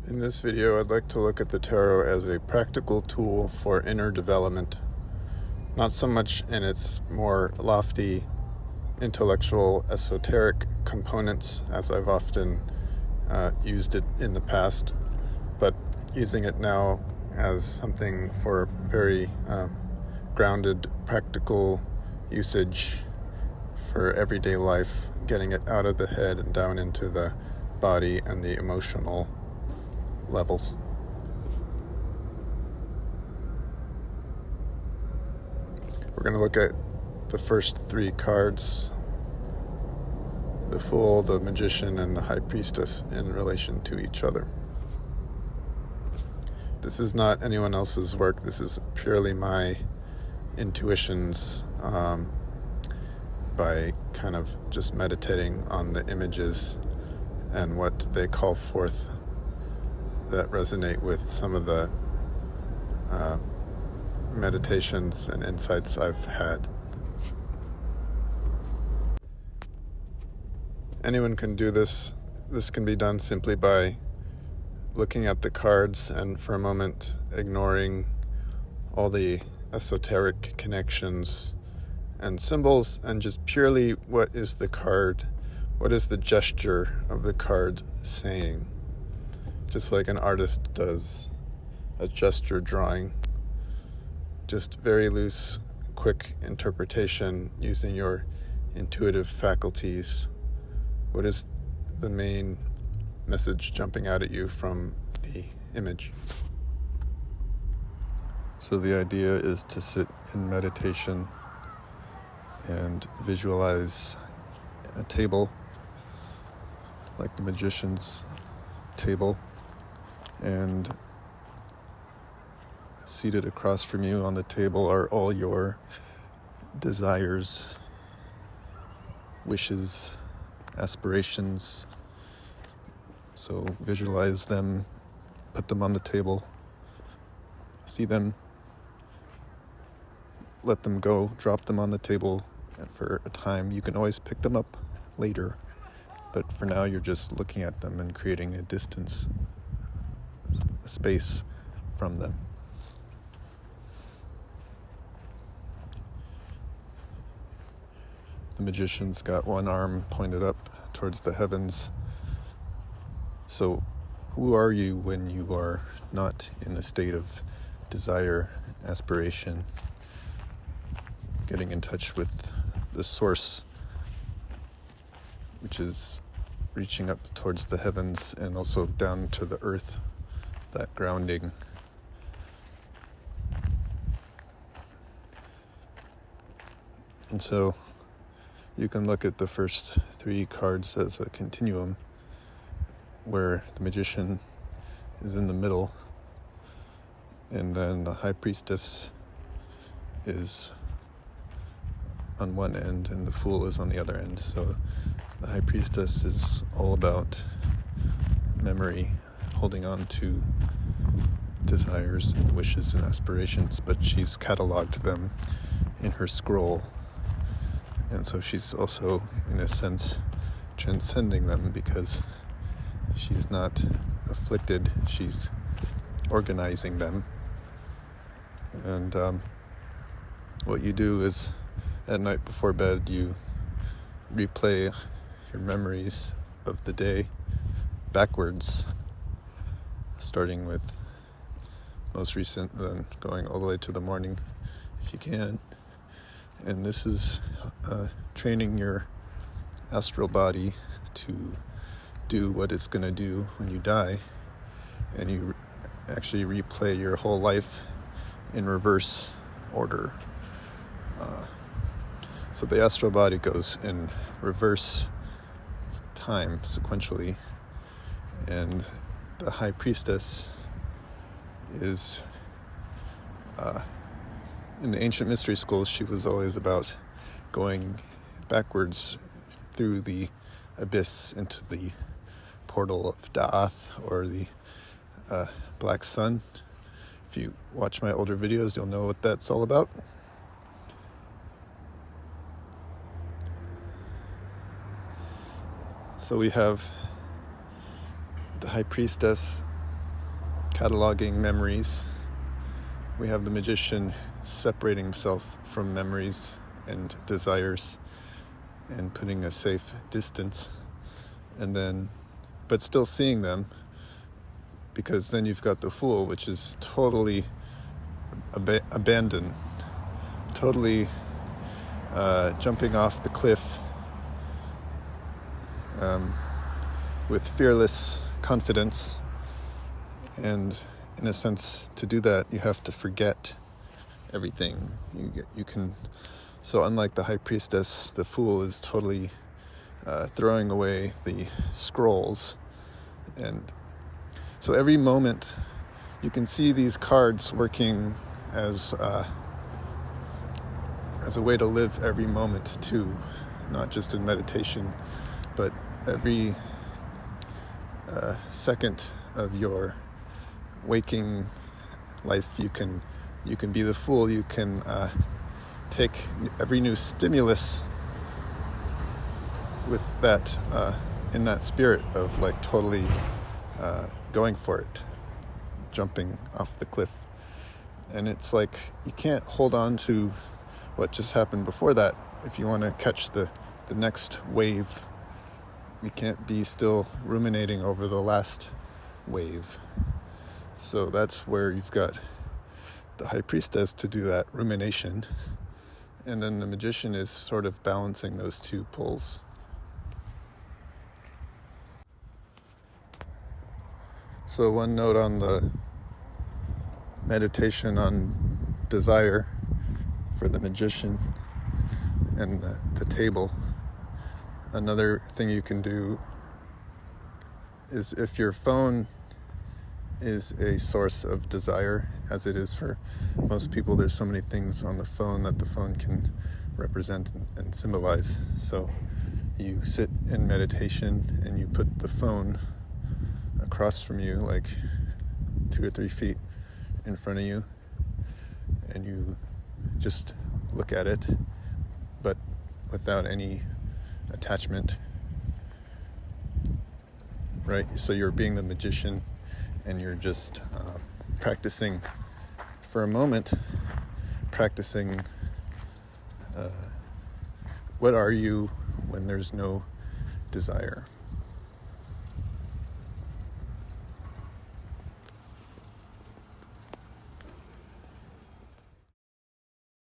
In this video, I'd like to look at the tarot as a practical tool for inner development, not so much in its more lofty, intellectual, esoteric components, as I've often used it in the past, but using it now as something for very grounded, practical usage for everyday life, getting it out of the head and down into the body and the emotional levels. We're going to look at the first three cards: the Fool, the Magician, and the High Priestess in relation to each other. This is not anyone else's work. This is purely my intuitions by kind of just meditating on the images and what they call forth that resonate with some of the meditations and insights I've had. Anyone can do this. This can be done simply by looking at the cards and for a moment ignoring all the esoteric connections and symbols, and just purely what is the card, what is the gesture of the card saying. Just like an artist does a gesture drawing. Just very loose, quick interpretation using your intuitive faculties. What is the main message jumping out at you from the image? So the idea is to sit in meditation and visualize a table like the magician's table, and seated across from you on the table are all your desires, wishes, aspirations. So visualize them, put them on the table, see them, let them go, drop them on the table for a time. You can always pick them up later, but for now you're just looking at them and creating a distance, a space from them. The magician's got one arm pointed up towards the heavens. So who are you when you are not in a state of desire, aspiration, getting in touch with the source, which is reaching up towards the heavens and also down to the earth, that grounding. And so you can look at the first three cards as a continuum, where the magician is in the middle, and then the high priestess is on one end and the fool is on the other end. So the high priestess is all about memory, holding on to desires and wishes and aspirations, but she's cataloged them in her scroll. And so she's also, in a sense, transcending them, because she's not afflicted, she's organizing them. And what you do is, at night before bed, you replay your memories of the day backwards, starting with most recent, then going all the way to the morning if you can. And this is training your astral body to do what it's going to do when you die, and you actually replay your whole life in reverse order. So the astral body goes in reverse time, sequentially, and the high priestess is in the ancient mystery schools, she was always about going backwards through the abyss into the portal of Da'ath, or the Black Sun. If you watch my older videos, you'll know what that's all about. So we have the high priestess cataloging memories. We have the magician separating himself from memories and desires and putting a safe distance, and then, but still seeing them, because then you've got the fool, which is totally abandoned, totally jumping off the cliff with fearless confidence. And in a sense, to do that, you have to forget everything. You can. So unlike the high priestess, the fool is totally throwing away the scrolls. And so every moment, you can see these cards working as a way to live every moment too, not just in meditation, but every second of your waking life. You can be the fool. You can take every new stimulus with that in that spirit of like totally going for it, jumping off the cliff. And it's like you can't hold on to what just happened before that if you want to catch the next wave. You can't be still ruminating over the last wave. So that's where you've got the high priestess to do that rumination, and then the magician is sort of balancing those two poles. So one note on the meditation on desire for the magician and the table. Another thing you can do is, if your phone is a source of desire, as it is for most people, there's so many things on the phone that the phone can represent and symbolize. So you sit in meditation and you put the phone across from you, like 2 or 3 feet in front of you, and you just look at it, but without any attachment, right? So you're being the magician, and you're just practicing for a moment, practicing what are you when there's no desire.